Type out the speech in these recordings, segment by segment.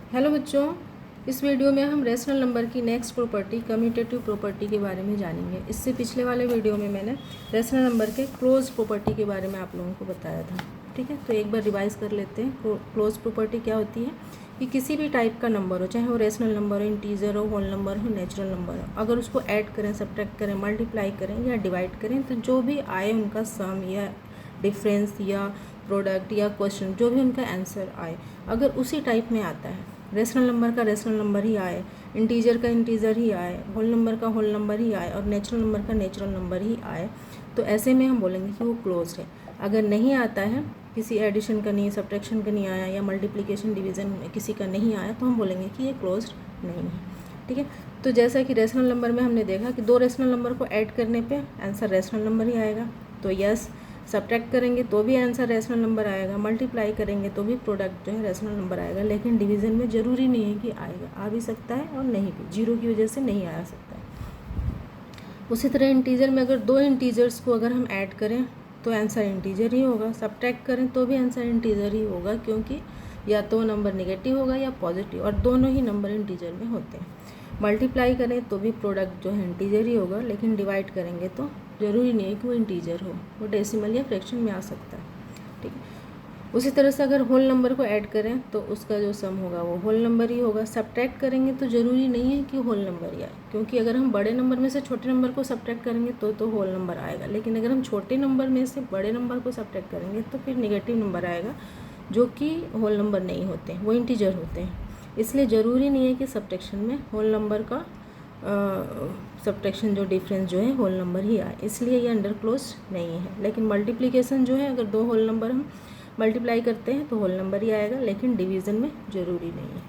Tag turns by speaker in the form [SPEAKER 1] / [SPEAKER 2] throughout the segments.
[SPEAKER 1] Hello बच्चों, इस video में हम रेशनल नंबर की नेक्स्ट प्रॉपर्टी कम्यूटेटिव प्रॉपर्टी के बारे में जानेंगे। इससे पिछले वाले वीडियो में मैंने रेशनल नंबर के क्लोज प्रॉपर्टी के बारे में आप लोगों को बताया था। ठीक है, तो एक बार रिवाइज कर लेते हैं। क्लोज प्रॉपर्टी क्या होती है कि किसी भी टाइप का नंबर हो, चाहे वो रेशनल नंबर हो, इंटीजर हो, होल नंबर हो, नेचुरल नंबर हो, अगर उसको ऐड करें, सब्ट्रैक्ट करें, मल्टीप्लाई करें या डिवाइड करें तो जो भी आए उनका सम या डिफरेंस या प्रोडक्ट या क्वेश्चन, जो भी उनका आंसर आए, अगर उसी टाइप में आता है, रेशनल नंबर का रेशनल नंबर ही आए, इंटीजर का इंटीजर ही आए, होल नंबर का होल नंबर ही आए और नेचुरल नंबर का नेचुरल नंबर ही आए, तो ऐसे में हम बोलेंगे कि वो क्लोज है। अगर नहीं आता है, किसी एडिशन का नहीं, सब्ट्रैक्शन का नहीं आया या मल्टीप्लिकेशन डिवीज़न किसी का नहीं आया, तो हम बोलेंगे कि ये क्लोज नहीं है। ठीक है, तो जैसा कि रेशनल नंबर में हमने देखा कि दो रेशनल नंबर को ऐड करने पे आंसर रेशनल नंबर ही आएगा, तो यस। सब्ट्रैक्ट करेंगे तो भी आंसर रेशनल नंबर आएगा, मल्टीप्लाई करेंगे तो भी प्रोडक्ट जो है रेशनल नंबर आएगा। लेकिन डिवीज़न में ज़रूरी नहीं है कि आएगा, आ भी सकता है और नहीं भी, जीरो की वजह से नहीं आ सकता है। उसी तरह इंटीजर में अगर दो इंटीजर्स को अगर हम ऐड करें तो आंसर इंटीजर ही होगा, सब्ट्रैक्ट करें तो भी आंसर इंटीजर ही होगा, क्योंकि या तो नंबर नेगेटिव होगा या पॉजिटिव, और दोनों ही नंबर इंटीजर में होते हैं। मल्टीप्लाई करें तो भी प्रोडक्ट जो है इंटीजर ही होगा, लेकिन डिवाइड करेंगे तो ज़रूरी नहीं है कि वो इंटीजर हो, वो डेसिमल या फ्रैक्शन में आ सकता है। ठीक है, उसी तरह से अगर होल नंबर को ऐड करें तो उसका जो सम होगा वो होल नंबर ही होगा। सब्ट्रैक्ट करेंगे तो ज़रूरी नहीं है कि होल नंबर ही आए, क्योंकि अगर हम बड़े नंबर में से छोटे नंबर को सब्ट्रैक्ट करेंगे तो होल नंबर आएगा, लेकिन अगर हम छोटे नंबर में से बड़े नंबर को सब्ट्रैक्ट करेंगे तो फिर नेगेटिव नंबर आएगा, जो कि होल नंबर नहीं होते हैं, वो इंटीजर होते हैं। इसलिए ज़रूरी नहीं है कि सब्ट्रैक्शन में होल नंबर का सब्ट्रैक्शन जो डिफरेंस जो है होल नंबर ही आए, इसलिए ये अंडर क्लोज नहीं है। लेकिन मल्टीप्लिकेशन जो है, अगर दो होल नंबर हम मल्टीप्लाई करते हैं तो होल नंबर ही आएगा, लेकिन डिवीज़न में ज़रूरी नहीं है,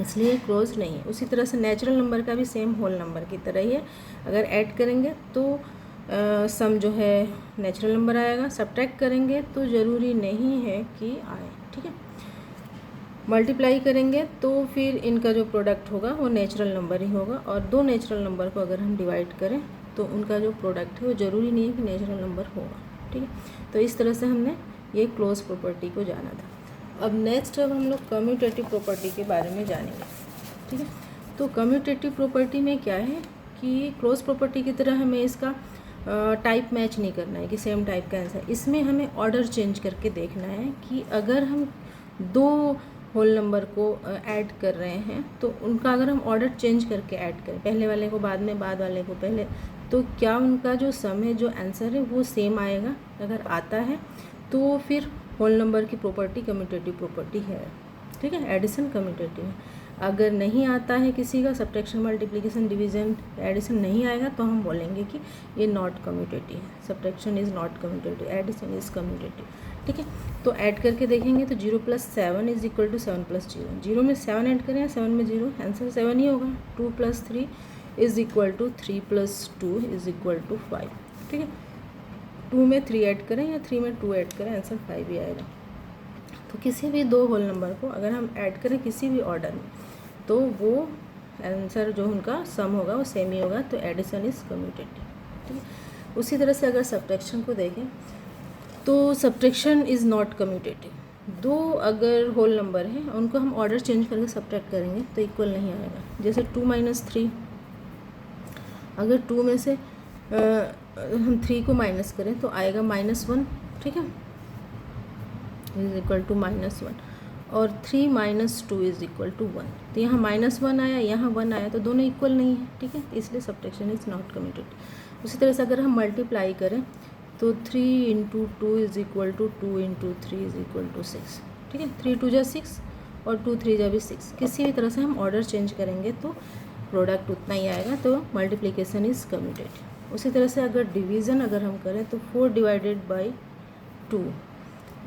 [SPEAKER 1] इसलिए क्लोज नहीं है। उसी तरह से नेचुरल नंबर का भी सेम होल नंबर की तरह ही है, अगर ऐड करेंगे तो सम जो है नेचुरल नंबर आएगा, सब्ट्रैक्ट करेंगे तो ज़रूरी नहीं है कि आए। ठीक है, मल्टीप्लाई करेंगे तो फिर इनका जो प्रोडक्ट होगा वो नेचुरल नंबर ही होगा, और दो नेचुरल नंबर को अगर हम डिवाइड करें तो उनका जो प्रोडक्ट है वो ज़रूरी नहीं है कि नेचुरल नंबर होगा। ठीक है, तो इस तरह से हमने ये क्लोज प्रॉपर्टी को जाना था। अब नेक्स्ट अब हम लोग कम्यूटेटिव प्रॉपर्टी के बारे में जानेंगे। ठीक है, तो कम्यूटेटिव प्रॉपर्टी में क्या है कि क्लोज प्रॉपर्टी की तरह हमें इसका टाइप मैच नहीं करना है कि सेम टाइप का आंसर, इसमें हमें ऑर्डर चेंज करके देखना है कि अगर हम दो होल नंबर को ऐड कर रहे हैं तो उनका अगर हम ऑर्डर चेंज करके ऐड करें, पहले वाले को बाद में, बाद वाले को पहले, तो क्या उनका जो सम है, जो आंसर है वो सेम आएगा। अगर आता है तो फिर होल नंबर की प्रॉपर्टी कम्यूटेटिव प्रॉपर्टी है। ठीक है, एडिशन कम्यूटेटिव है। अगर नहीं आता है किसी का, सब्ट्रैक्शन, मल्टीप्लिकेशन, डिवीज़न, एडिशन नहीं आएगा, तो हम बोलेंगे कि ये नॉट कम्यूटेटिव है, subtraction is not commutative, addition is commutative. ठीक है, तो ऐड करके देखेंगे तो 0 + 7 = 7 + 0, 0 में 7 ऐड करें या 7 में 0, आंसर 7 ही होगा। 2 + 3 = 3 + 2 = 5। ठीक है, 2 में 3 ऐड करें या 3 में 2 ऐड करें, आंसर 5 ही आएगा। तो किसी भी दो होल नंबर को अगर हम ऐड करें किसी भी ऑर्डर में तो वो आंसर जो उनका सम होगा वो सेम ही होगा, तो एडिशन इज़ कम्यूटेटिव। ठीक है, उसी तरह से अगर सब्ट्रैक्शन को देखें तो सब्ट्रैक्शन इज़ नॉट कम्यूटेटिव। दो अगर होल नंबर हैं उनको हम ऑर्डर चेंज करके सब्ट्रैक्ट करेंगे तो इक्वल नहीं आएगा। जैसे 2 - 3, अगर 2 में से हम 3 को माइनस करें तो आएगा -1। ठीक है, = -1, और 3 - 2 = 1, तो यहाँ -1 आया, यहाँ 1 आया, तो दोनों इक्वल नहीं है। ठीक है, इसलिए सब्ट्रैक्शन इज़ नॉट कम्यूटेटिव। उसी तरह से अगर हम मल्टीप्लाई करें तो 3 × 2 = 2 × 3 = 6। ठीक है, 3 × 2 = 6 और 2 × 3 = 6। किसी भी तरह से हम ऑर्डर चेंज करेंगे तो प्रोडक्ट उतना ही आएगा, तो मल्टीप्लिकेशन इज़ कम्यूटेटिव। उसी तरह से अगर डिवीज़न अगर हम करें तो 4 / 2,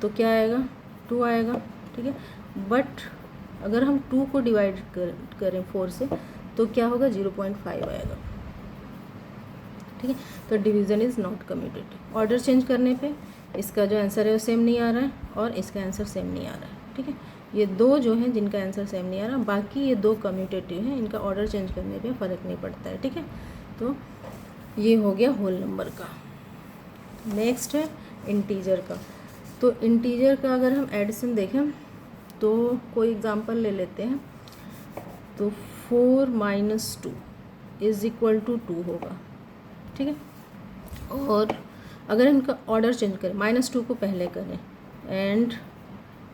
[SPEAKER 1] तो क्या आएगा, 2 आएगा। ठीक है, बट अगर हम 2 को डिवाइड करें 4 से तो क्या होगा, 0.5 आएगा। ठीक है, तो division is not commutative. Order change करने पे इसका जो आंसर है वो सेम नहीं आ रहा है और इसका आंसर सेम नहीं आ रहा है। ठीक है, ये दो जो हैं जिनका आंसर सेम नहीं आ रहा, बाकी ये दो कम्यूटेटिव हैं, इनका ऑर्डर चेंज करने पे फ़र्क नहीं पड़ता है। ठीक है, तो ये हो गया होल नंबर का। नेक्स्ट है इंटीजर का। तो इंटीजर का अगर हम एडिशन देखें तो कोई एग्जांपल ले लेते हैं। तो 4 माइनस 2 इज़ इक्वल टू 2 होगा, ठीक है। और अगर इनका ऑर्डर चेंज करें, -2 को पहले करें एंड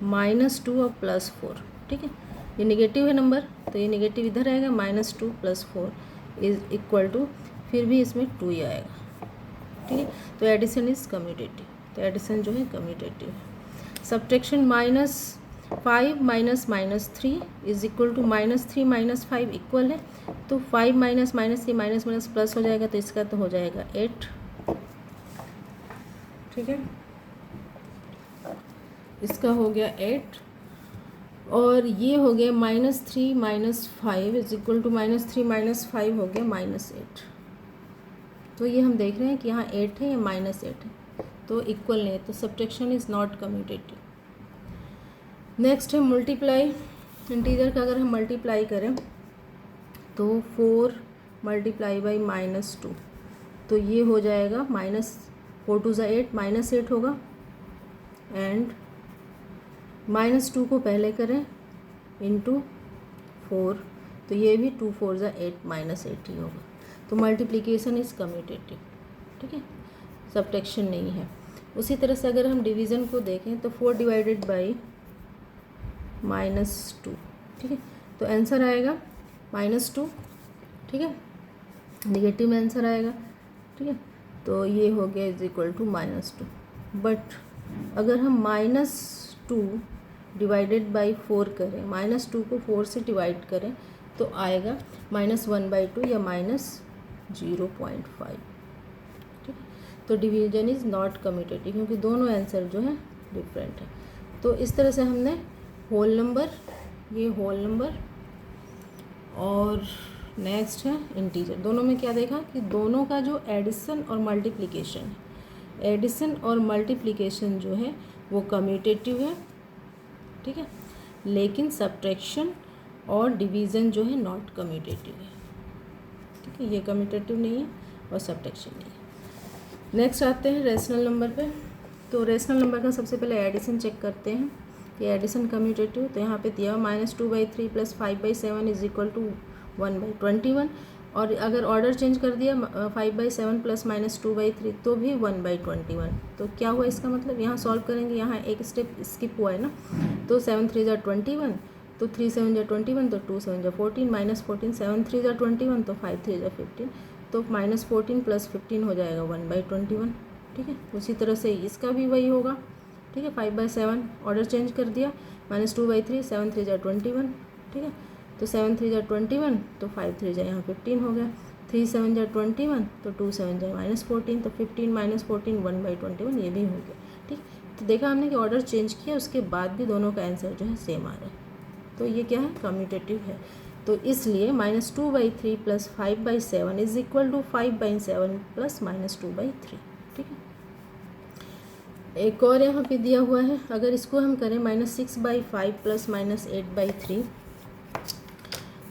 [SPEAKER 1] -2 और +4, ठीक है। ये नेगेटिव है नंबर, तो ये नेगेटिव इधर आएगा, -2 + 4 इज़ इक्वल टू, फिर भी इसमें 2 ही आएगा, ठीक है। तो एडिशन इज़ कम्यूटेटिव, तो एडिशन जो है कम्यूटेटिव है। Subtraction -5 minus -3 is equal to -3 - 5 equal है, तो 5 माइनस -3 माइनस माइनस प्लस हो जाएगा, तो इसका तो हो जाएगा 8, ठीक है। इसका हो गया 8 और ये हो गया -3 - 5 इज इक्वल टू -3 - 5 हो गया -8। तो ये हम देख रहे हैं कि यहाँ 8 है, या -8 है, तो इक्वल नहीं है, तो subtraction is not commutative. Next है मल्टीप्लाई। इंटीजर का अगर हम मल्टीप्लाई करें तो 4 मल्टीप्लाई बाई -2, तो ये हो जाएगा -4 2 8 -8 होगा, एंड -2 को पहले करें इंटू 4, तो ये भी 2 4 8 -8 ही होगा। तो मल्टीप्लिकेशन इज़ कम्यूटेटिव, ठीक है, सब्ट्रैक्शन नहीं है। उसी तरह से अगर हम डिवीज़न को देखें तो 4 डिवाइडेड बाई -2, ठीक है, तो आंसर आएगा -2, ठीक है, नेगेटिव में आंसर आएगा, ठीक है। तो ये हो गया इज इक्वल टू -2। बट अगर हम -2 डिवाइडेड बाई 4 करें, -2 को 4 से डिवाइड करें, तो आएगा -1/2 या -0.5, ठीक है। तो डिवीजन इज़ नॉट कम्यूटेटिव, क्योंकि दोनों आंसर जो है डिफरेंट है। तो इस तरह से हमने होल नंबर, ये होल नंबर और नेक्स्ट है इंटीजर, दोनों में क्या देखा कि दोनों का जो एडिशन और मल्टीप्लिकेशन है, एडिशन और मल्टीप्लिकेशन जो है वो कम्यूटेटिव है, ठीक है, लेकिन सब्ट्रैक्शन और डिवीज़न जो है नॉट कम्यूटेटिव है, ठीक है, ये कम्यूटेटिव नहीं है और सब्ट्रैक्शन नहीं है। नेक्स्ट आते हैं रेशनल नंबर पे। तो रेशनल नंबर का सबसे पहले एडिशन चेक करते हैं कि एडिशन कम्यूटेटिव। तो यहाँ पे दिया -2/3 + 5/7 इज इक्वल टू 1/21, और अगर ऑर्डर चेंज कर दिया 5/7 + -2/3 तो भी 1/21। तो क्या हुआ इसका मतलब, यहाँ सॉल्व करेंगे, यहाँ एक स्टेप स्किप हुआ है ना। तो 7 3 = 21, तो 3 7 = 21, तो 2 7 = 14, -14 7 3 = 21, तो 5 3 = 15, तो -14 + 15 हो जाएगा 1/21, ठीक है। उसी तरह से इसका भी वही होगा, ठीक है। 5/7 ऑर्डर चेंज कर दिया, -2/3 7 3 = 21, ठीक है, तो 7 3 = 21, तो 5 3 यहाँ 15 हो गया, 3 7 = 21, तो 2 7 -14, तो 15 - 14 1/21, ये भी हो गया, ठीक। तो देखा हमने कि ऑर्डर चेंज किया, उसके बाद भी दोनों का आंसर जो है सेम आ रहा है, तो ये क्या है, कम्यूटेटिव है। तो इसलिए -2/3 + 5/7 इज इक्वल टू 5/7 + -2/3, ठीक है। एक और यहाँ पे दिया हुआ है, अगर इसको हम करें -6/5 + -8/3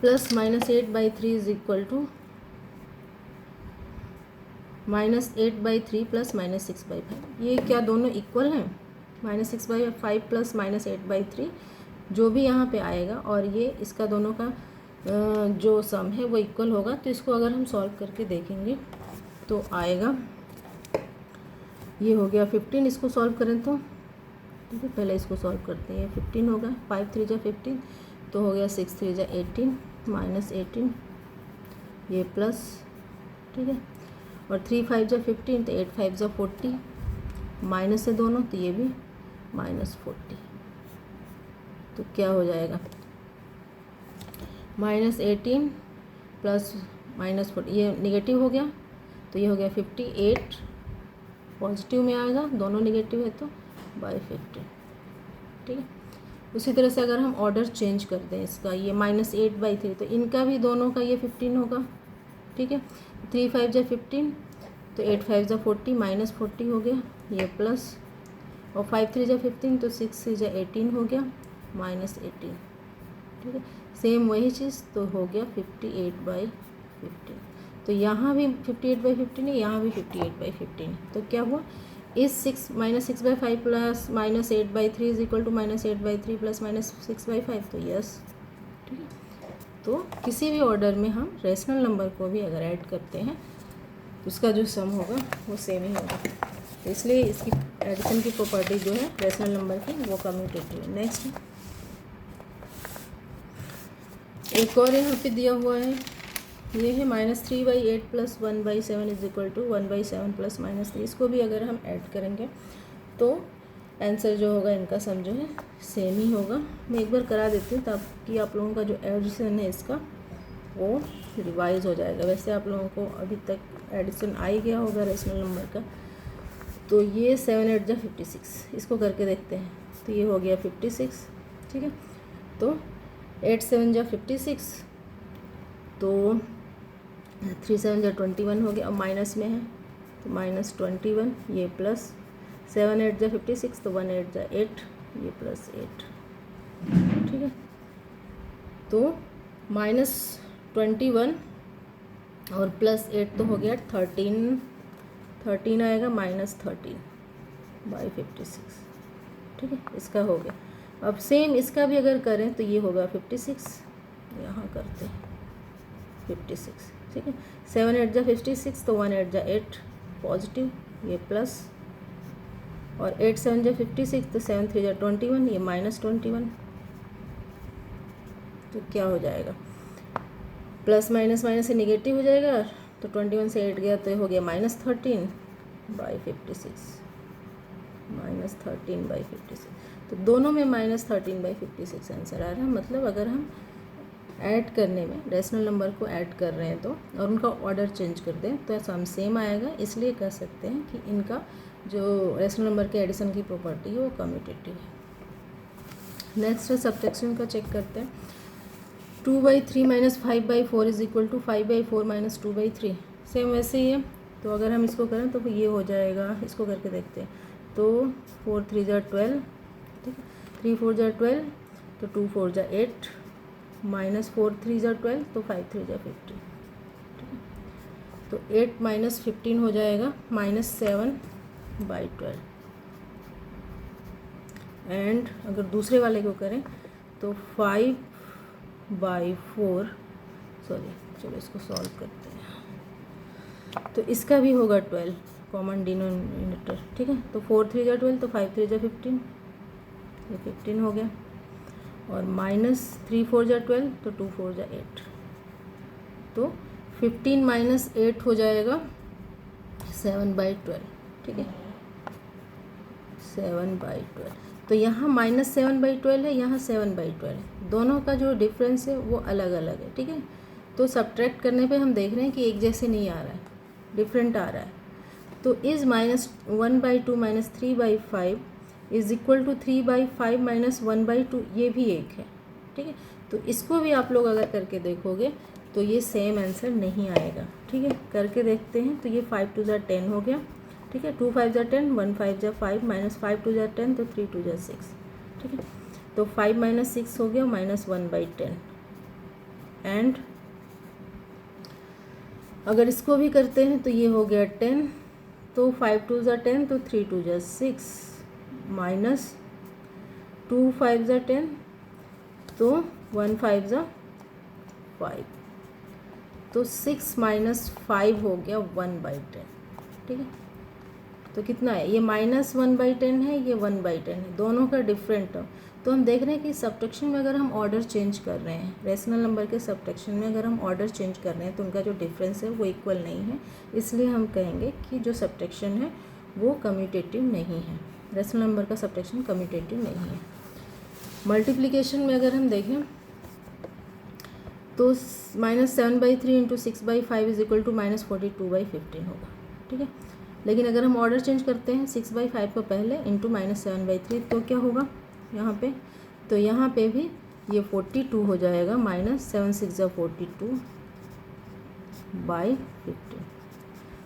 [SPEAKER 1] + -8/3 इज इक्वल टू -8/3 + -6/5, ये क्या दोनों इक्वल हैं, -6/5 + -8/3 जो भी यहाँ पे आएगा, और ये इसका दोनों का जो सम है वो इक्वल होगा। तो इसको अगर हम सॉल्व करके देखेंगे तो आएगा, ये हो गया 15, इसको सॉल्व करें तो, ठीक है, पहले इसको सॉल्व करते हैं। 15 होगा, 5 3 = 15, तो हो गया 6 3 = 18 -18, ये प्लस, ठीक है, और 3 5 = 15, तो 8 5 = 40, माइनस है दोनों, तो ये भी -40, तो क्या हो जाएगा, -18 + -40, ये नेगेटिव हो गया, तो ये हो गया 58, पॉजिटिव में आएगा, दोनों नेगेटिव है तो /15, ठीक है। उसी तरह से अगर हम ऑर्डर चेंज कर दें इसका, ये -8/3, तो इनका भी दोनों का ये 15 होगा, ठीक है। 3 5 = 15, तो 8 5 = 40, -40 हो गया, ये प्लस, और 5 3 = 15, तो 6 3 = 18 हो गया, -18, ठीक है। सेम वही चीज़, तो हो गया 58/15, तो यहाँ भी 58/15 है, यहाँ भी 58/15 है, तो क्या हुआ, is 6 -6/5 plus -8/3 is equal to -8/3 plus -6/5, तो यस, ठीक है। तो किसी भी ऑर्डर में हम रेशनल नंबर को भी अगर ऐड करते हैं तो उसका जो सम होगा वो सेम ही होगा, तो इसलिए इसकी एडिशन की प्रॉपर्टी जो है रेशनल नंबर की वो कम्यूटेटिव है। नेक्स्ट एक और यहाँ पे दिया हुआ है, ये है -3/8 plus 1/7 is equal to 1/7 plus -3। इसको भी अगर हम ऐड करेंगे तो आंसर जो होगा इनका सम जो है सेम ही होगा। मैं एक बार करा देती हूँ ताकि आप लोगों का जो एडिशन है इसका वो रिवाइज हो जाएगा। वैसे आप लोगों को अभी तक एडिशन आ ही गया होगा रेशनल नंबर का। तो ये 7 8 जा 56, इसको करके देखते हैं। तो ये हो गया 56, ठीक है। तो 8 7 जा 56, तो 3 7 जा 21 हो गया, और माइनस में है तो -21, ये प्लस 7 8 जा 56, तो 1 8 जा 8, ये +8, ठीक है। तो -21 और +8 तो हो गया 13 आएगा, -13/56, ठीक है। इसका हो गया। अब सेम इसका भी अगर करें तो ये होगा 56, यहाँ करते हैं 56, ठीक है। 7 8 जा 56, तो 1 8 जा 8 पॉजिटिव, ये प्लस, और 8 7 जा 56, तो 7 3 जा 21, ये -21। तो क्या हो जाएगा, प्लस माइनस माइनस से नेगेटिव हो जाएगा, तो 21 से 8 गया तो ये हो गया -13/56, -13/56। तो दोनों में -13/56 आंसर आ रहा है। मतलब अगर हम ऐड करने में रेशनल नंबर को ऐड कर रहे हैं तो, और उनका ऑर्डर चेंज कर दें तो सम सेम आएगा। इसलिए कह सकते हैं कि इनका जो रेशनल नंबर के एडिशन की प्रॉपर्टी है वो कम्यूटेटिव है। नेक्स्ट है सब्ट्रैक्शन का, चेक करते हैं। 2/3 - 5/4 इज इक्वल टू 5/4 - 2/3, सेम वैसे ही है। तो अगर हम इसको करें तो ये हो जाएगा, इसको करके देखते हैं। तो 4 3 जा 12, ठीक है। 3 4 जा 12, तो 2 4 जा 8, -4 3 जा 12, तो 5 3 जा 15, ठीक है। तो 8 - 15 हो जाएगा -7/12। एंड अगर दूसरे वाले को करें तो 5/4, सॉरी, चलो इसको सॉल्व करते हैं। तो इसका भी होगा 12 कॉमन डिनोमिनेटर, ठीक है। तो 4 3 जा 12, तो 5 3 जा 15, ये 15 हो गया, और -3 4 जा 12, तो 2 4 जा 8, तो 15 - 8 हो जाएगा 7/12, ठीक है, 7/12। तो यहाँ -7/12 है, यहाँ 7/12 है, दोनों का जो डिफरेंस है वो अलग अलग है, ठीक है। तो सब्ट्रैक्ट करने पे हम देख रहे हैं कि एक जैसे नहीं आ रहा है, डिफरेंट आ रहा है। तो इज़ -1/2 - 3/5 इज़ इक्वल टू 3/5 - 1/2, ये भी एक है, ठीक है। तो इसको भी आप लोग अगर करके देखोगे तो ये सेम आंसर नहीं आएगा, ठीक है। करके देखते हैं। तो ये 5 2 जा 10 हो गया, ठीक है। 2 5 जा 10, 1 5 जा 5, -5 2 जा 10, तो 3 2 जा 6, ठीक है। तो 5 - 6 हो गया -1/10। एंड अगर इसको भी करते हैं तो ये हो गया 10, तो 5 2 जा 10, तो 3 2 जा 6, -2 5 जा 10, तो 1 5 जा 5, तो 6 - 5 हो गया 1/10, ठीक है। तो कितना है, ये -1/10 है, ये 1/10 है, दोनों का डिफरेंट है। तो हम देख रहे हैं कि सब्ट्रैक्शन में अगर हम ऑर्डर चेंज कर रहे हैं, रेशनल नंबर के सब्ट्रैक्शन में अगर हम ऑर्डर चेंज कर रहे हैं तो उनका जो डिफरेंस है वो इक्वल नहीं है। इसलिए हम कहेंगे कि जो सब्ट्रैक्शन है वो कम्यूटेटिव नहीं है, रेशनल नंबर का सब्ट्रैक्शन कम्यूटेटिव नहीं है। मल्टीप्लिकेशन में अगर हम देखें तो -7/3 × 6/5 इज इक्वल टू -42/15 होगा, ठीक है। लेकिन अगर हम ऑर्डर चेंज करते हैं 6/5 को पहले इंटू -7/3, तो क्या होगा यहाँ पे, तो यहाँ पे भी ये 42 हो जाएगा, -7 6 जा 42/15।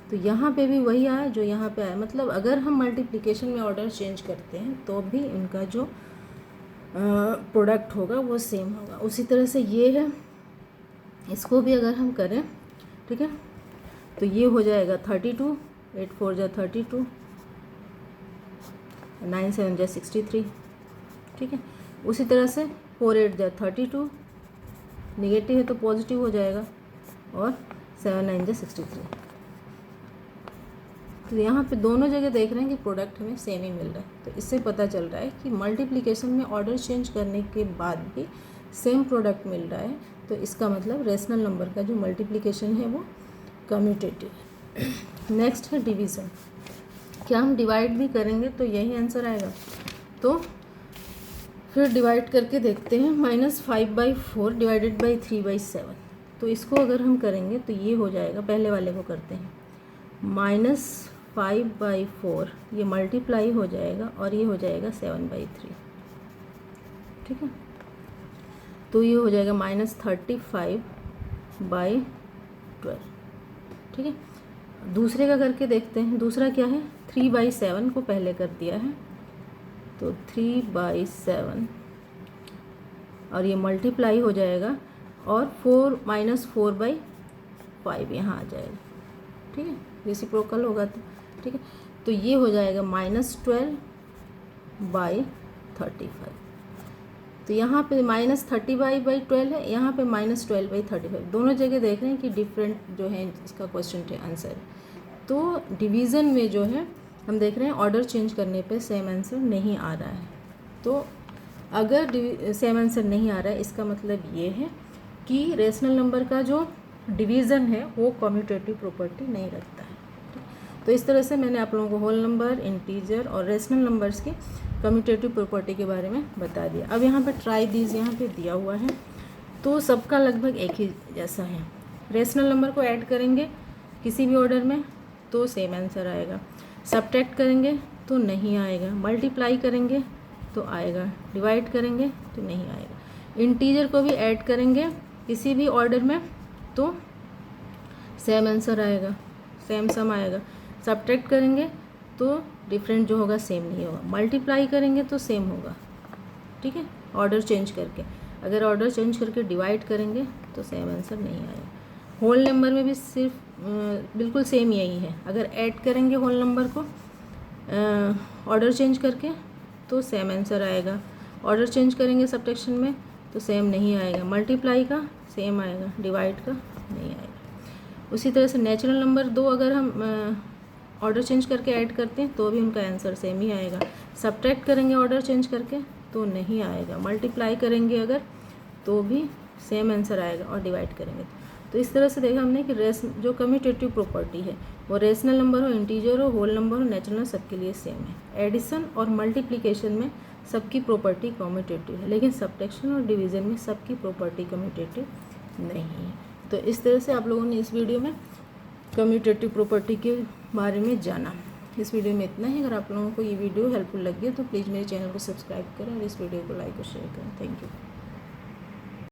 [SPEAKER 1] तो यहाँ पे भी वही आया जो यहाँ पे आया। मतलब अगर हम मल्टीप्लिकेशन में ऑर्डर चेंज करते हैं तो भी इनका जो प्रोडक्ट होगा वो सेम होगा। उसी तरह से ये है, इसको भी अगर हम करें, ठीक है, तो ये हो जाएगा 32, 8 4 जा 32, 9 7 जा 63, ठीक है। उसी तरह से 4 8 जा 32, नेगेटिव है तो पॉजिटिव हो जाएगा, और 7 9 जा 63। तो यहाँ पे दोनों जगह देख रहे हैं कि प्रोडक्ट हमें सेम ही मिल रहा है। तो इससे पता चल रहा है कि मल्टीप्लिकेशन में ऑर्डर चेंज करने के बाद भी सेम प्रोडक्ट मिल रहा है, तो इसका मतलब रेशनल नंबर का जो मल्टीप्लिकेशन है वो कम्यूटेटिव है। नेक्स्ट है डिवीज़न। क्या हम डिवाइड भी करेंगे तो यही आंसर आएगा? तो फिर डिवाइड करके देखते हैं। -5/4 डिवाइडेड बाई 3/7। तो इसको अगर हम करेंगे तो ये हो जाएगा, पहले वाले को करते हैं, -5/4 ये मल्टीप्लाई हो जाएगा और ये हो जाएगा 7/3, ठीक है। तो ये हो जाएगा -35/12, ठीक है। दूसरे का करके देखते हैं। दूसरा क्या है? 3/7 को पहले कर दिया है, तो 3/7 और ये मल्टीप्लाई हो जाएगा और -4/5 यहाँ आ जाएगा, ठीक है। रेसिप्रोकल होगा तो, ठीक है। तो ये हो जाएगा -12/35। तो यहाँ पे -30/12 है, यहाँ पे -12/35। दोनों जगह देख रहे हैं कि डिफरेंट जो है इसका क्वेश्चन है आंसर। तो डिवीज़न में जो है हम देख रहे हैं ऑर्डर चेंज करने पे सेम आंसर नहीं आ रहा है। तो अगर सेम आंसर नहीं आ रहा है, इसका मतलब ये है कि रेशनल नंबर का जो डिवीज़न है वो कम्यूटेटिव प्रॉपर्टी नहीं रखता है। तो इस तरह से मैंने आप लोगों को होल नंबर, इंटीजर और रेशनल नंबर्स की कम्यूटेटिव प्रॉपर्टी के बारे में बता दिया। अब यहाँ पर ट्राई दीज यहाँ पे दिया हुआ है, तो सबका लगभग एक ही जैसा है। रेशनल नंबर को ऐड करेंगे किसी भी ऑर्डर में तो सेम आंसर आएगा, सब्ट्रैक्ट करेंगे तो नहीं आएगा, मल्टीप्लाई करेंगे तो आएगा, डिवाइड करेंगे तो नहीं आएगा। इंटीजर को भी ऐड करेंगे किसी भी ऑर्डर में तो सेम आंसर आएगा, सेम सम आएगा। सब्ट्रैक्ट करेंगे तो डिफरेंट जो होगा सेम नहीं होगा, मल्टीप्लाई करेंगे तो सेम होगा, ठीक है, ऑर्डर चेंज करके। अगर ऑर्डर चेंज करके डिवाइड करेंगे तो सेम आंसर नहीं आएगा। होल नंबर में भी सिर्फ बिल्कुल सेम यही है। अगर ऐड करेंगे होल नंबर को ऑर्डर चेंज करके तो सेम आंसर आएगा, ऑर्डर चेंज करेंगे सब्ट्रैक्शन में तो सेम नहीं आएगा, मल्टीप्लाई का सेम आएगा, डिवाइड का नहीं आएगा। उसी तरह से नेचुरल नंबर दो अगर हम ऑर्डर चेंज करके ऐड करते हैं तो भी उनका आंसर सेम ही आएगा। सब्ट्रैक्ट करेंगे ऑर्डर चेंज करके तो नहीं आएगा, मल्टीप्लाई करेंगे अगर तो भी सेम आंसर आएगा, और डिवाइड करेंगे तो इस तरह से देखा हमने कि जो कम्यूटेटिव प्रॉपर्टी है वो रेशनल नंबर हो, इंटीजर हो, होल नंबर हो, नेचुरल सबके लिए सेम है। एडिशन और मल्टीप्लिकेशन में सबकी प्रॉपर्टी कम्यूटेटिव है, लेकिन सब्ट्रैक्शन और डिवीज़न में सबकी प्रॉपर्टी कम्यूटेटिव नहीं है। तो इस तरह से आप लोगों ने इस वीडियो में कम्यूटेटिव प्रॉपर्टी के बारे में जाना। इस वीडियो में इतना ही। अगर आप लोगों को ये वीडियो हेल्पफुल लगी है तो प्लीज़ मेरे चैनल को सब्सक्राइब करें और इस वीडियो को लाइक और शेयर करें। Thank you.